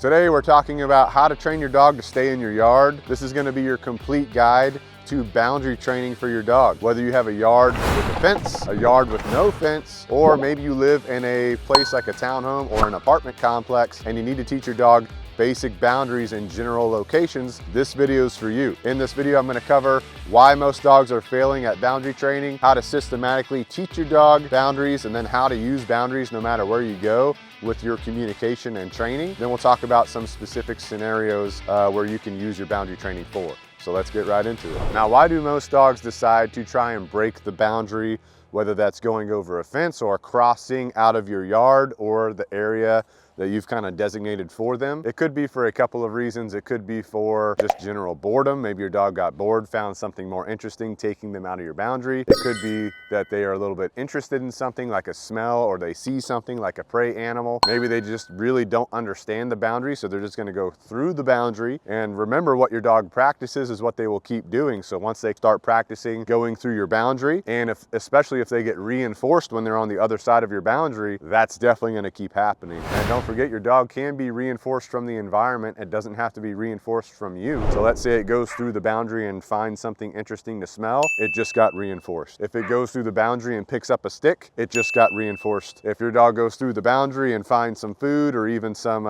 Today we're talking about how to train your dog to stay in your yard. This is going to be your complete guide to boundary training for your dog. Whether you have a yard with a fence, a yard with no fence, or maybe you live in a place like a townhome or an apartment complex and you need to teach your dog basic boundaries in general locations, this video is for you. In this video, I'm going to cover why most dogs are failing at boundary training, how to systematically teach your dog boundaries, and then how to use boundaries no matter where you go with your communication and training. Then we'll talk about some specific scenarios where you can use your boundary training for. So let's get right into it. Now, why do most dogs decide to try and break the boundary, whether that's going over a fence or crossing out of your yard or the area that you've kind of designated for them? It could be for a couple of reasons. It could be for just general boredom. Maybe your dog got bored, found something more interesting, taking them out of your boundary. It could be that they are a little bit interested in something like a smell, or they see something like a prey animal. Maybe they just really don't understand the boundary, so they're just gonna go through the boundary. And remember, what your dog practices is what they will keep doing. So once they start practicing going through your boundary, and especially if they get reinforced when they're on the other side of your boundary, that's definitely gonna keep happening. And don't forget, your dog can be reinforced from the environment. It doesn't have to be reinforced from you. So let's say it goes through the boundary and finds something interesting to smell, it just got reinforced. If it goes through the boundary and picks up a stick, it just got reinforced. If your dog goes through the boundary and finds some food or even some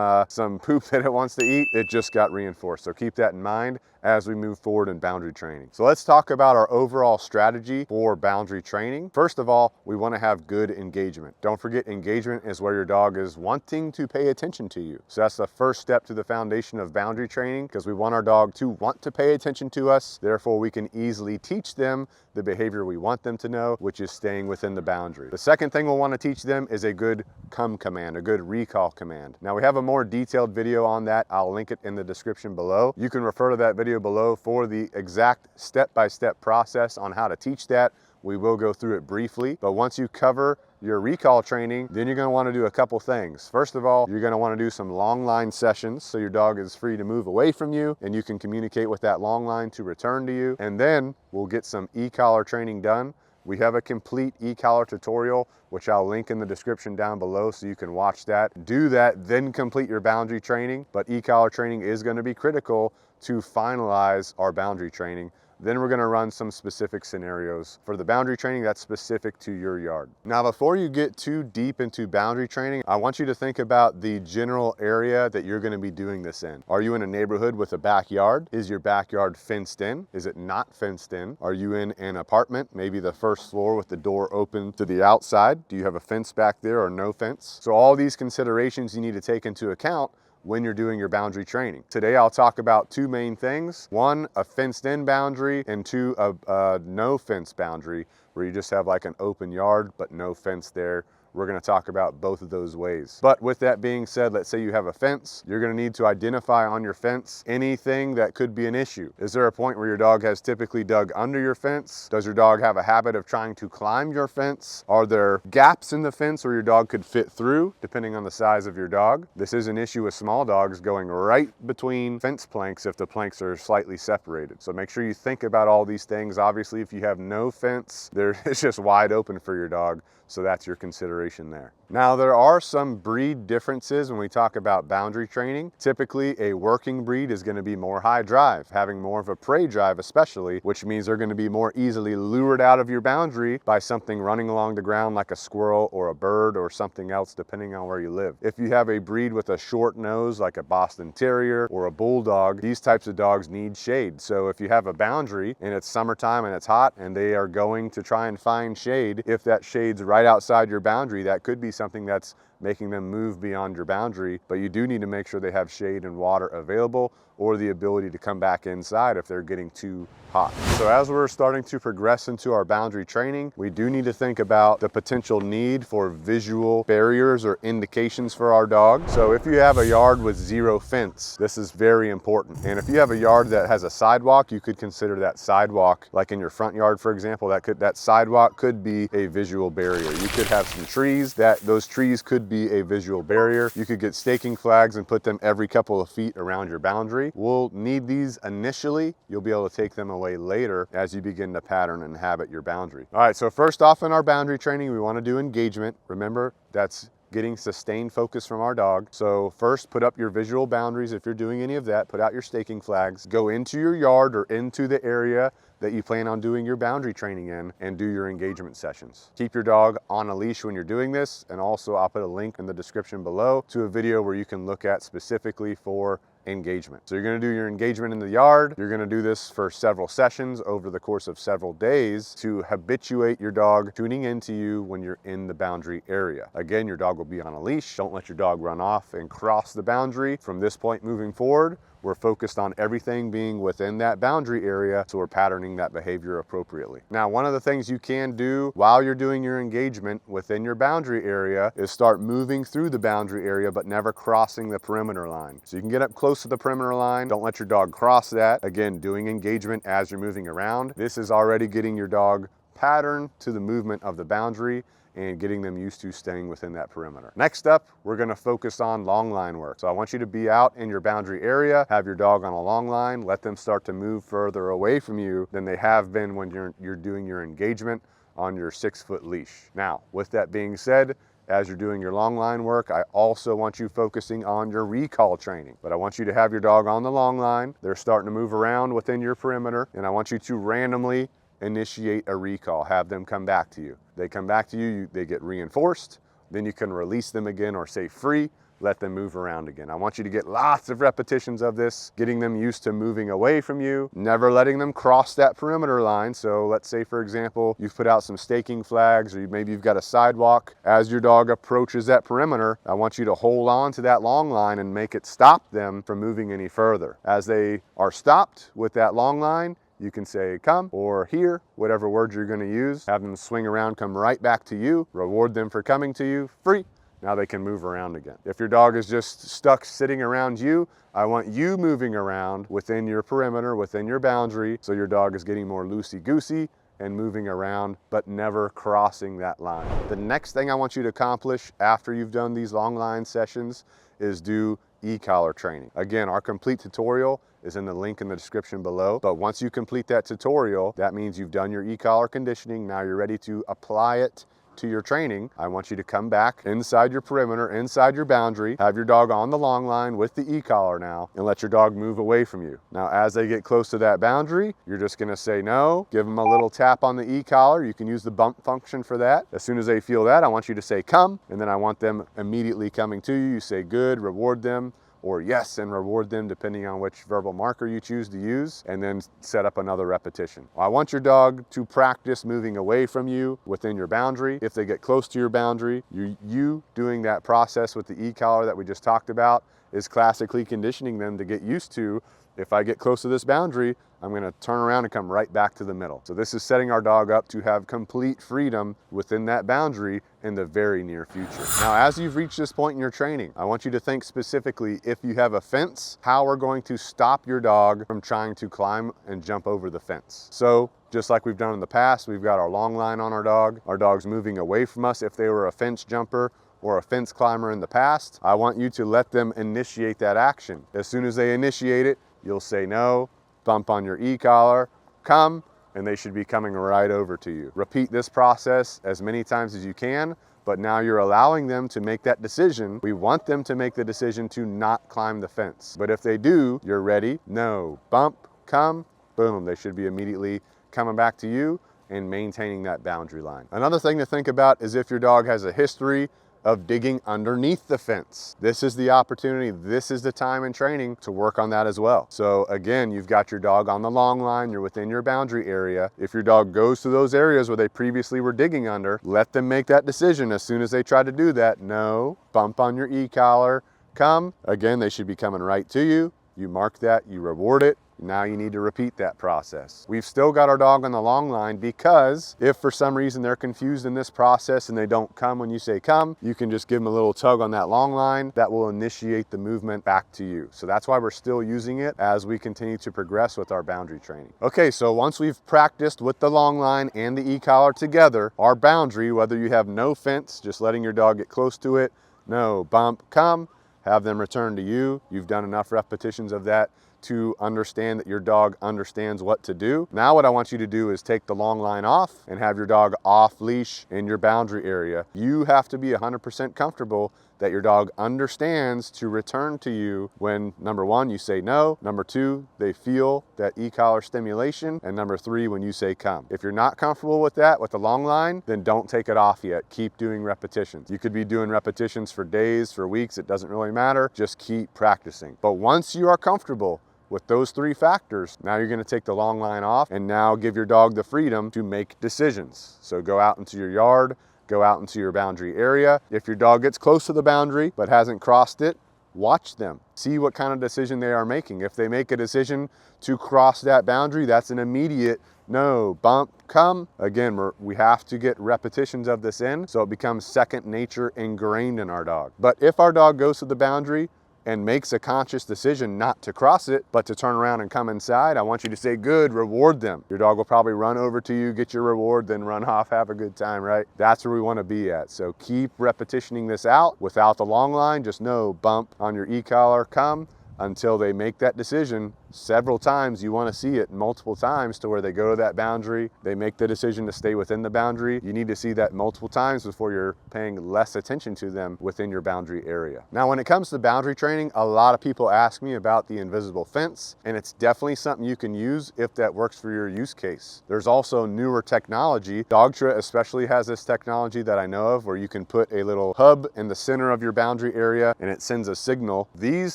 poop that it wants to eat, it just got reinforced. So keep that in mind as we move forward in boundary training. So let's talk about our overall strategy for boundary training. First of all, we want to have good engagement. Don't forget, engagement is where your dog is wanting to pay attention to you. So that's the first step to the foundation of boundary training, because we want our dog to want to pay attention to us. Therefore, we can easily teach them the behavior we want them to know, which is staying within the boundary. The second thing we'll want to teach them is a good come command, a good recall command. Now, we have a more detailed video on that. I'll link it in the description below. You can refer to that video below for the exact step-by-step process on how to teach that. We will go through it briefly, but once you cover your recall training, then you're going to want to do a couple things. First of all, you're going to want to do some long line sessions so your dog is free to move away from you and you can communicate with that long line to return to you. And then we'll get some e-collar training done. We have a complete e-collar tutorial, which I'll link in the description down below so you can watch that. Do that, then complete your boundary training. But e-collar training is going to be critical to finalize our boundary training. Then we're going to run some specific scenarios for the boundary training that's specific to your yard. Now, before you get too deep into boundary training, I want you to think about the general area that you're going to be doing this in. Are you in a neighborhood with a backyard? Is your backyard fenced in? Is it not fenced in? Are you in an apartment, maybe the first floor with the door open to the outside? Do you have a fence back there or no fence? So all these considerations you need to take into account when you're doing your boundary training. Today, I'll talk about two main things. One, a fenced in boundary, and two, a no fence boundary, where you just have like an open yard, but no fence there. We're going to talk about both of those ways. But with that being said, let's say you have a fence. You're going to need to identify on your fence anything that could be an issue. Is there a point where your dog has typically dug under your fence? Does your dog have a habit of trying to climb your fence? Are there gaps in the fence where your dog could fit through, depending on the size of your dog? This is an issue with small dogs going right between fence planks if the planks are slightly separated. So make sure you think about all these things. Obviously, if you have no fence, it's just wide open for your dog. So that's your consideration there. Now, there are some breed differences when we talk about boundary training. Typically, a working breed is going to be more high drive, having more of a prey drive especially, which means they're going to be more easily lured out of your boundary by something running along the ground like a squirrel or a bird or something else, depending on where you live. If you have a breed with a short nose like a Boston Terrier or a Bulldog, these types of dogs need shade. So if you have a boundary and it's summertime and it's hot and they are going to try and find shade, if that shade's right outside your boundary, that could be something that's making them move beyond your boundary, but you do need to make sure they have shade and water available or the ability to come back inside if they're getting too hot. So as we're starting to progress into our boundary training, we do need to think about the potential need for visual barriers or indications for our dog. So if you have a yard with zero fence, this is very important. And if you have a yard that has a sidewalk, you could consider that sidewalk, like in your front yard, for example, that sidewalk could be a visual barrier. You could have some trees, those trees could be a visual barrier. You could get staking flags and put them every couple of feet around your boundary. We'll need these initially. You'll be able to take them away later as you begin to pattern and habit your boundary. All right, so first off in our boundary training, we want to do engagement. Remember, that's getting sustained focus from our dog. So first, put up your visual boundaries. If you're doing any of that, put out your staking flags, go into your yard or into the area that you plan on doing your boundary training in, and do your engagement sessions. Keep your dog on a leash when you're doing this, and also I'll put a link in the description below to a video where you can look at specifically for engagement. So you're gonna do your engagement in the yard. You're gonna do this for several sessions over the course of several days to habituate your dog tuning into you when you're in the boundary area. Again, your dog will be on a leash. Don't let your dog run off and cross the boundary. From this point moving forward, we're focused on everything being within that boundary area, so we're patterning that behavior appropriately. Now, one of the things you can do while you're doing your engagement within your boundary area is start moving through the boundary area, but never crossing the perimeter line. So you can get up close to the perimeter line. Don't let your dog cross that. Again, doing engagement as you're moving around. This is already getting your dog patterned to the movement of the boundary and getting them used to staying within that perimeter. Next up, we're gonna focus on long line work. So I want you to be out in your boundary area, have your dog on a long line, let them start to move further away from you than they have been when you're doing your engagement on your 6-foot leash. Now, with that being said, as you're doing your long line work, I also want you focusing on your recall training. But I want you to have your dog on the long line. They're starting to move around within your perimeter, and I want you to randomly initiate a recall, have them come back to you. They come back to you, they get reinforced, then you can release them again or say free, let them move around again. I want you to get lots of repetitions of this, getting them used to moving away from you, never letting them cross that perimeter line. So let's say, for example, you've put out some staking flags, or maybe you've got a sidewalk. As your dog approaches that perimeter, I want you to hold on to that long line and make it stop them from moving any further. As they are stopped with that long line, you can say come or here, whatever word you're going to use. Have them swing around, come right back to you, reward them for coming to you, free. Now they can move around again. If your dog is just stuck sitting around you, I want you moving around within your perimeter, within your boundary, so your dog is getting more loosey-goosey and moving around, but never crossing that line. The next thing I want you to accomplish after you've done these long line sessions is do e-collar training. Again, our complete tutorial is in the link in the description below, but once you complete that tutorial, that means you've done your e-collar conditioning. Now you're ready to apply it to your training. I want you to come back inside your perimeter, inside your boundary, have your dog on the long line with the e-collar now, and let your dog move away from you. Now, as they get close to that boundary, you're just gonna say no, give them a little tap on the e-collar. You can use the bump function for that. As soon as they feel that, I want you to say come, and then I want them immediately coming to you. You say good, reward them, or yes, and reward them depending on which verbal marker you choose to use, and then set up another repetition. I want your dog to practice moving away from you within your boundary. If they get close to your boundary, you doing that process with the e-collar that we just talked about is classically conditioning them to get used to, if I get close to this boundary, I'm gonna turn around and come right back to the middle. So this is setting our dog up to have complete freedom within that boundary in the very near future. Now, as you've reached this point in your training, I want you to think specifically, if you have a fence, how we're going to stop your dog from trying to climb and jump over the fence. So just like we've done in the past, we've got our long line on our dog. Our dog's moving away from us if they were a fence jumper or a fence climber in the past. I want you to let them initiate that action. As soon as they initiate it, you'll say no, bump on your e-collar, come, and they should be coming right over to you. Repeat this process as many times as you can, but now you're allowing them to make that decision. We want them to make the decision to not climb the fence. But if they do, you're ready, no, bump, come, boom, they should be immediately coming back to you and maintaining that boundary line. Another thing to think about is if your dog has a history of digging underneath the fence. This is the opportunity, this is the time in training to work on that as well. So again, you've got your dog on the long line, you're within your boundary area. If your dog goes to those areas where they previously were digging under, let them make that decision. As soon as they try to do that, no, bump on your e-collar, come. Again, they should be coming right to you. You mark that, you reward it. Now you need to repeat that process. We've still got our dog on the long line because if for some reason they're confused in this process and they don't come when you say come, you can just give them a little tug on that long line. That will initiate the movement back to you. So that's why we're still using it as we continue to progress with our boundary training. Okay, so once we've practiced with the long line and the e-collar together, our boundary, whether you have no fence, just letting your dog get close to it, no, bump, come, have them return to you. You've done enough repetitions of that to understand that your dog understands what to do. Now what I want you to do is take the long line off and have your dog off leash in your boundary area. You have to be 100% comfortable that your dog understands to return to you when, number one, you say no, number two, they feel that e-collar stimulation, and number three, when you say come. If you're not comfortable with that, with the long line, then don't take it off yet. Keep doing repetitions. You could be doing repetitions for days, for weeks, it doesn't really matter. Just keep practicing. But once you are comfortable with those three factors, now you're gonna take the long line off and now give your dog the freedom to make decisions. So go out into your yard, go out into your boundary area. If your dog gets close to the boundary but hasn't crossed it, watch them. See what kind of decision they are making. If they make a decision to cross that boundary, that's an immediate no, bump, come. Again, we have to get repetitions of this in so it becomes second nature ingrained in our dog. But if our dog goes to the boundary and makes a conscious decision not to cross it, but to turn around and come inside, I want you to say, good, reward them. Your dog will probably run over to you, get your reward, then run off, have a good time, right? That's where we want to be at. So keep repetitioning this out without the long line, just no bump on your e-collar, come, until they make that decision several times. You want to see it multiple times to where they go to that boundary, they make the decision to stay within the boundary. You need to see that multiple times before you're paying less attention to them within your boundary area. Now, when it comes to boundary training, a lot of people ask me about the invisible fence, and it's definitely something you can use if that works for your use case. There's also newer technology. Dogtra especially has this technology that I know of where you can put a little hub in the center of your boundary area and it sends a signal. These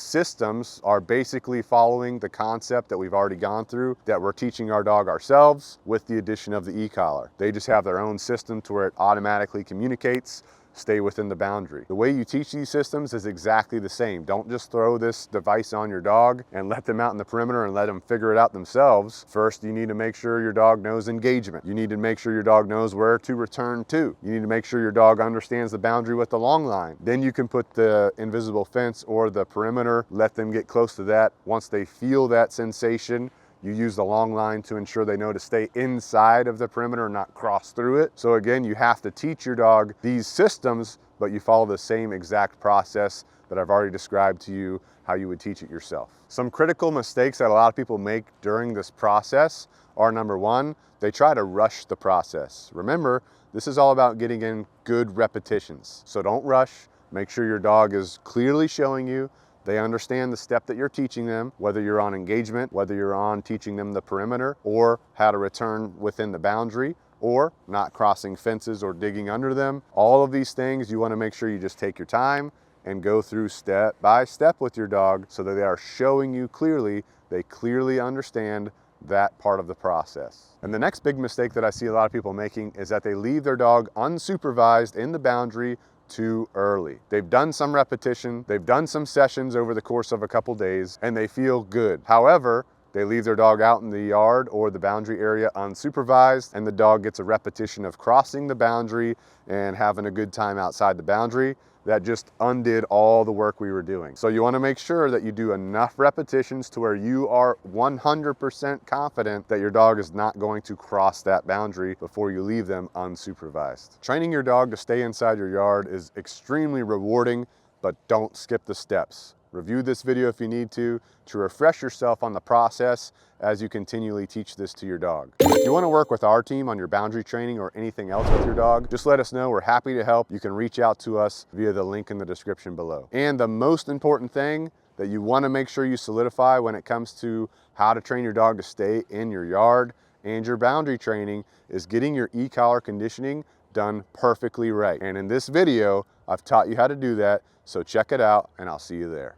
systems are basically following the concept that we've already gone through, that we're teaching our dog ourselves with the addition of the e-collar. They just have their own system to where it automatically communicates, stay within the boundary. The way you teach these systems is exactly the same. Don't just throw this device on your dog and let them out in the perimeter and let them figure it out themselves. First, you need to make sure your dog knows engagement. You need to make sure your dog knows where to return to. You need to make sure your dog understands the boundary with the long line. Then you can put the invisible fence or the perimeter, let them get close to that. Once they feel that sensation, you use the long line to ensure they know to stay inside of the perimeter and not cross through it. So again, you have to teach your dog these systems, but you follow the same exact process that I've already described to you how you would teach it yourself. Some critical mistakes that a lot of people make during this process are, number one, they try to rush the process. Remember, this is all about getting in good repetitions. So don't rush. Make sure your dog is clearly showing you they understand the step that you're teaching them, whether you're on engagement, whether you're on teaching them the perimeter, or how to return within the boundary, or not crossing fences or digging under them. All of these things, you want to make sure you just take your time and go through step by step with your dog so that they are showing you clearly, they clearly understand that part of the process. And the next big mistake that I see a lot of people making is that they leave their dog unsupervised in the boundary too early. They've done some repetition, they've done some sessions over the course of a couple days, and they feel good. However, they leave their dog out in the yard or the boundary area unsupervised, and the dog gets a repetition of crossing the boundary and having a good time outside the boundary. That just undid all the work we were doing. So you want to make sure that you do enough repetitions to where you are 100% confident that your dog is not going to cross that boundary before you leave them unsupervised. Training your dog to stay inside your yard is extremely rewarding, but don't skip the steps. Review this video if you need to refresh yourself on the process as you continually teach this to your dog. If you want to work with our team on your boundary training or anything else with your dog, just let us know. We're happy to help. You can reach out to us via the link in the description below. And the most important thing that you want to make sure you solidify when it comes to how to train your dog to stay in your yard and your boundary training is getting your e-collar conditioning done perfectly right. And in this video, I've taught you how to do that. So check it out and I'll see you there.